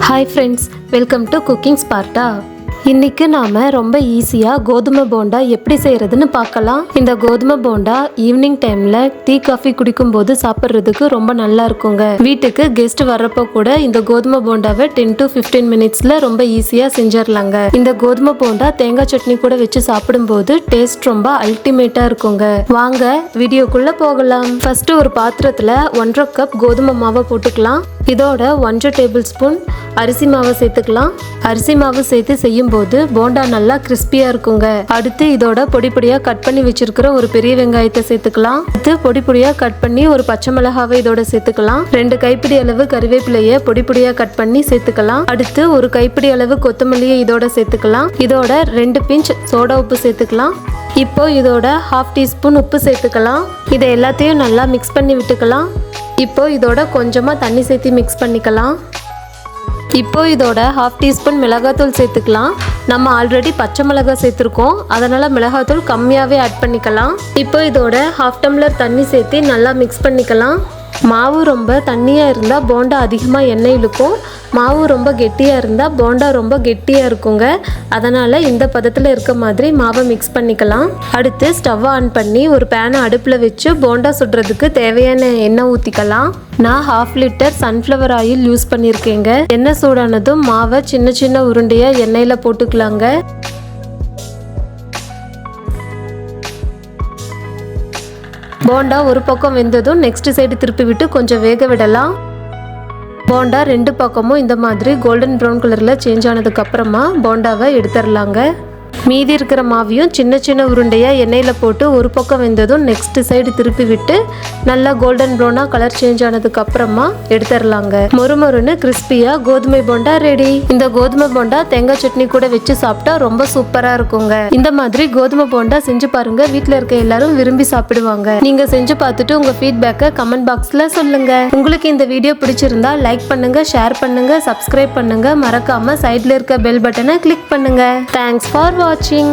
Hi friends, welcome to Cooking Sparta. இன்னைக்கு நாம ரொம்ப ஈஸியா கோதுமை போண்டா எப்படி செய்யறதுன்னு பார்க்கலாம். இந்த கோதுமை போண்டா ஈவினிங் டைம்ல டீ காஃபி குடிக்கும்போது சாப்பிட்றதுக்கு ரொம்ப நல்லா இருக்குங்க. வீட்டுக்கு கெஸ்ட் வர்றப்போ கூட இந்த கோதுமை போண்டாவை 10 to 15 மினிட்ஸ்ல ரொம்ப ஈஸியா செஞ்சிடலாங்க. இந்த கோதுமை போண்டா தேங்காய் சட்னி கூட வச்சு சாப்பிடும்போது டேஸ்ட் ரொம்ப அல்டிமேட்டா இருக்குங்க. வாங்க வீடியோக்குள்ள போகலாம். ஃபர்ஸ்ட் ஒரு பாத்திரத்துல 1.5 கப் கோதுமை மாவை போட்டுக்கலாம். இதோட 1 டேபிள் ஸ்பூன் அரிசி மாவை சேர்த்துக்கலாம். அரிசி மாவு சேர்த்து செய்யும் போது போண்டா நல்லா கிறிஸ்பியா இருக்குங்க. அடுத்து இதோட பொடி பொடியா கட் பண்ணி வச்சிருக்கிற ஒரு பெரிய வெங்காயத்தை சேர்த்துக்கலாம். அடுத்து பொடி பொடியா கட் பண்ணி ஒரு பச்சை மிளகாவை இதோட சேர்த்துக்கலாம். 2 கைப்பிடி அளவு கறிவேப்பிலையை பொடி பொடியா கட் பண்ணி சேர்த்துக்கலாம். அடுத்து ஒரு கைப்பிடி அளவு கொத்தமல்லியை இதோட சேர்த்துக்கலாம். இதோட 2 பிஞ்ச் சோடா உப்பு சேர்த்துக்கலாம். இப்போ இதோட 1/2 டீஸ்பூன் உப்பு சேர்த்துக்கலாம். இதை எல்லாத்தையும் நல்லா மிக்ஸ் பண்ணி விட்டுக்கலாம். இப்போ இதோட கொஞ்சமா தண்ணி சேர்த்து மிக்ஸ் பண்ணிக்கலாம். இப்போ இதோட 1/2 டீஸ்பூன் மிளகாத்தூள் சேர்த்துக்கலாம். நம்ம ஆல்ரெடி பச்சை மிளகாய் சேர்த்துருக்கோம், அதனால மிளகாத்தூள் கம்மியாகவே ஆட் பண்ணிக்கலாம். இப்போ இதோட 1/2 டம்ளர் தண்ணி சேர்த்து நல்லா மிக்ஸ் பண்ணிக்கலாம். மாவு ரொம்ப தண்ணியாக இருந்தால் போண்டா அதிகமாக எண்ணெய் இழுக்கும். மாவு ரொம்ப கெட்டியாக இருந்தால் போண்டா ரொம்ப கெட்டியாக இருக்குங்க. அதனால் இந்த பதத்தில் இருக்க மாதிரி மாவை மிக்ஸ் பண்ணிக்கலாம். அடுத்து ஸ்டவ்வை ஆன் பண்ணி ஒரு பேனை அடுப்பில் வச்சு போண்டா சுடுறதுக்கு தேவையான எண்ணெய் ஊற்றிக்கலாம். நான் 1/2 லிட்டர் சன்ஃப்ளவர் ஆயில் யூஸ் பண்ணியிருக்கேங்க. எண்ணெய் சூடானதும் மாவை சின்ன சின்ன உருண்டையாக எண்ணெயில் போட்டுக்கலாங்க. போண்டா ஒரு பக்கம் வெந்ததும் நெக்ஸ்ட் சைடு திருப்பி விட்டு கொஞ்சம் வேக விடலாம். போண்டா 2 பக்கமும் இந்த மாதிரி கோல்டன் ப்ரௌன் கலரில் சேஞ்ச் ஆனதுக்கு அப்புறமா போண்டாவை எடுத்துடலாங்க. மீதி இருக்கிற மாவையும் சின்ன சின்ன உருண்டையாக எண்ணெயில் போட்டு ஒரு பக்கம் வெந்ததும் நெக்ஸ்ட் சைடு திருப்பி விட்டு நல்லா கோல்டன் ப்ரௌனாக கலர் சேஞ்ச் ஆனதுக்கு அப்புறமா எடுத்துடலாங்க. மொறுமொறுன்னு கிறிஸ்பியாக கோதுமை போண்டா ரெடி. இந்த கோதுமை போண்டா தேங்காய் சட்னி கூட வச்சு சாப்பிட்டா ரொம்ப சூப்பராக இருக்குங்க. இந்த மாதிரி கோதுமை போண்டா செஞ்சு பாருங்க, வீட்டில் இருக்க எல்லாரும் விரும்பி சாப்பிடுவாங்க. நீங்க செஞ்சு பார்த்துட்டு உங்க ஃபீட்பேக்கை கமெண்ட் பாக்ஸ்ல சொல்லுங்க. உங்களுக்கு இந்த வீடியோ பிடிச்சிருந்தா லைக் பண்ணுங்க, ஷேர் பண்ணுங்க, சப்ஸ்கிரைப் பண்ணுங்க. மறக்காம சைட்ல இருக்க பெல் பட்டனை கிளிக் பண்ணுங்க. Thanks for watching.